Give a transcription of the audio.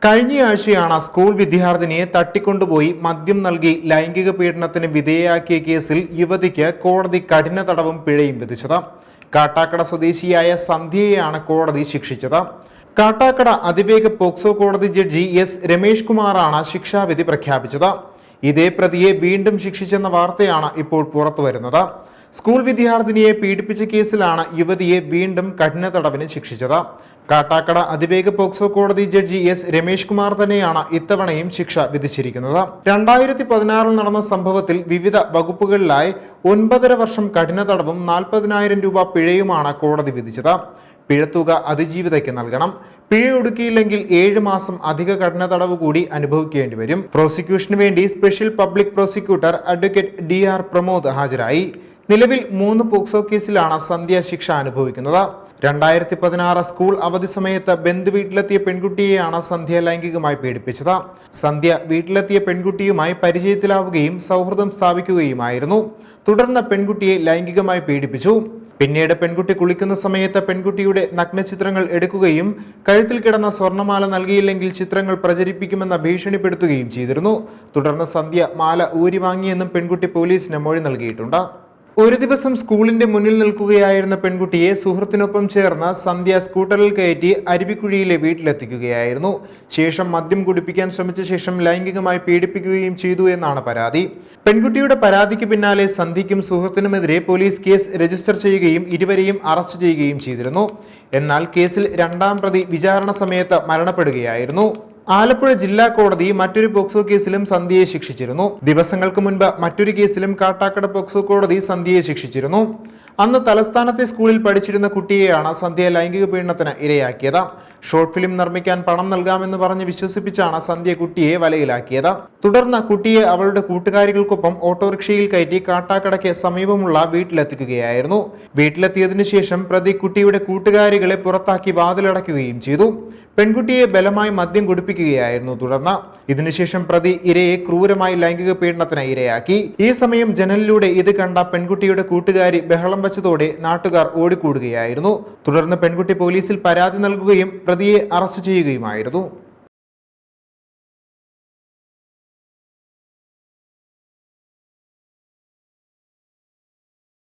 കഴിഞ്ഞയാഴ്ചയാണ് school വിദ്യാർത്ഥിനിയെ തട്ടിക്കൊണ്ടുപോയി മദ്യം നൽകി ലൈംഗിക പീഡനത്തിന് വിധേയയാക്കിയ കേസിൽ യുവതിക്ക് കോടതി കഠിന തടവും പിഴയും വിധിച്ചത്. കാട്ടാക്കട സ്വദേശിയായ സന്ധ്യയെയാണ് കോടതി ശിക്ഷിച്ചത്. കാട്ടാക്കട അതിവേഗ പോക്സോ കോടതി ജഡ്ജി എസ് രമേഷ് കുമാറാണ് ശിക്ഷാവിധി പ്രഖ്യാപിച്ചത്. ഇതേ പ്രതിയെ വീണ്ടും ശിക്ഷിച്ചെന്ന വാർത്തയാണ് ഇപ്പോൾ പുറത്തുവരുന്നത്. സ്കൂൾ വിദ്യാർത്ഥിനിയെ പീഡിപ്പിച്ച കേസിലാണ് യുവതിയെ വീണ്ടും കഠിന തടവിന് ശിക്ഷിച്ചത്. കാട്ടാക്കട അതിവേഗ പോക്സോ കോടതി ജഡ്ജി എസ് രമേഷ് കുമാർ തന്നെയാണ് ഇത്തവണയും ശിക്ഷ വിധിച്ചിരിക്കുന്നത്. 2016 നടന്ന സംഭവത്തിൽ വിവിധ വകുപ്പുകളിലായി 9.5 വർഷം കഠിന തടവും 40,000 രൂപ പിഴയുമാണ് കോടതി വിധിച്ചത്. പിഴത്തുക അതിജീവിതയ്ക്ക് നൽകണം. പിഴ ഒടുക്കിയില്ലെങ്കിൽ 7 മാസം അധിക കഠിന തടവ് കൂടി അനുഭവിക്കേണ്ടി വരും. പ്രോസിക്യൂഷന് വേണ്ടി special public prosecutor advocate DR Pramod ഹാജരായി. നിലവിൽ 3 പോക്സോ കേസിലാണ് സന്ധ്യ ശിക്ഷ അനുഭവിക്കുന്നത്. 2016 സ്കൂൾ അവധി സമയത്ത് ബന്ധുവീട്ടിലെത്തിയ പെൺകുട്ടിയെയാണ് സന്ധ്യ ലൈംഗികമായി പീഡിപ്പിച്ചത്. സന്ധ്യ വീട്ടിലെത്തിയ പെൺകുട്ടിയുമായി പരിചയത്തിലാവുകയും സൗഹൃദം സ്ഥാപിക്കുകയുമായിരുന്നു. തുടർന്ന് പെൺകുട്ടിയെ ലൈംഗികമായി പീഡിപ്പിച്ചു. പിന്നീട് പെൺകുട്ടി കുളിക്കുന്ന സമയത്ത് പെൺകുട്ടിയുടെ നഗ്നചിത്രങ്ങൾ എടുക്കുകയും കഴുത്തിൽ കിടന്ന സ്വർണ്ണമാല നൽകിയില്ലെങ്കിൽ ചിത്രങ്ങൾ പ്രചരിപ്പിക്കുമെന്ന് ഭീഷണിപ്പെടുത്തുകയും ചെയ്തിരുന്നു. തുടർന്ന് സന്ധ്യ മാല ഊരി വാങ്ങിയെന്നും പെൺകുട്ടി പോലീസിന് മൊഴി നൽകിയിട്ടുണ്ട്. ഒരു ദിവസം സ്കൂളിന്റെ മുന്നിൽ നിൽക്കുകയായിരുന്ന പെൺകുട്ടിയെ സുഹൃത്തിനൊപ്പം ചേർന്ന് സന്ധ്യ സ്കൂട്ടറിൽ കയറ്റി അരുവിക്കുഴിയിലെ വീട്ടിലെത്തിക്കുകയായിരുന്നു. ശേഷം മദ്യം കുടിപ്പിക്കാൻ ശ്രമിച്ച ശേഷം ലൈംഗികമായി പീഡിപ്പിക്കുകയും ചെയ്തു എന്നാണ് പരാതി. പെൺകുട്ടിയുടെ പരാതിക്ക് പിന്നാലെ സന്ധ്യയ്ക്കും സുഹൃത്തിനുമെതിരെ പോലീസ് കേസ് രജിസ്റ്റർ ചെയ്യുകയും ഇരുവരെയും അറസ്റ്റ് ചെയ്യുകയും ചെയ്തിരുന്നു. എന്നാൽ കേസിൽ 2ാം പ്രതി വിചാരണ സമയത്ത് മരണപ്പെടുകയായിരുന്നു. ആലപ്പുഴ ജില്ലാ കോടതി മറ്റൊരു പോക്സോ കേസിലും സന്ധ്യയെ ശിക്ഷിച്ചിരുന്നു. ദിവസങ്ങൾക്ക് മുൻപ് മറ്റൊരു കേസിലും കാട്ടാക്കട പോക്സോ കോടതി സന്ധ്യയെ ശിക്ഷിച്ചിരുന്നു. അന്ന് തലസ്ഥാനത്തെ സ്കൂളിൽ പഠിച്ചിരുന്ന കുട്ടിയെയാണ് സന്ധ്യ ലൈംഗിക പീഡനത്തിന് ഇരയാക്കിയത്. ഷോർട്ട് ഫിലിം നിർമ്മിക്കാൻ പണം നൽകാമെന്ന് പറഞ്ഞ് വിശ്വസിപ്പിച്ചാണ് സന്ധ്യ കുട്ടിയെ വലയിലാക്കിയത്. തുടർന്ന് കുട്ടിയെ അവളുടെ കൂട്ടുകാരികൾക്കൊപ്പം ഓട്ടോറിക്ഷയിൽ കയറ്റി കാട്ടാക്കടയ്ക്ക് സമീപമുള്ള വീട്ടിലെത്തിക്കുകയായിരുന്നു. വീട്ടിലെത്തിയതിനു ശേഷം പ്രതി കുട്ടിയുടെ കൂട്ടുകാരികളെ പുറത്താക്കി വാതിലടയ്ക്കുകയും ചെയ്തു. പെൺകുട്ടിയെ ബലമായി മദ്യം കുടിപ്പിക്കുകയായിരുന്നു. തുടർന്ന് ഇതിനുശേഷം പ്രതി ഇരയെ ക്രൂരമായി ലൈംഗിക പീഡനത്തിന് ഇരയാക്കി. ഈ സമയം ജനലിലൂടെ ഇത് കണ്ട പെൺകുട്ടിയുടെ കൂട്ടുകാരി ബഹളം വച്ചതോടെ നാട്ടുകാർ ഓടിക്കൂടുകയായിരുന്നു. തുടർന്ന് പെൺകുട്ടി പോലീസിൽ പരാതി നൽകുകയും പ്രതിയെ അറസ്റ്റ് ചെയ്യുകയുമായിരുന്നു.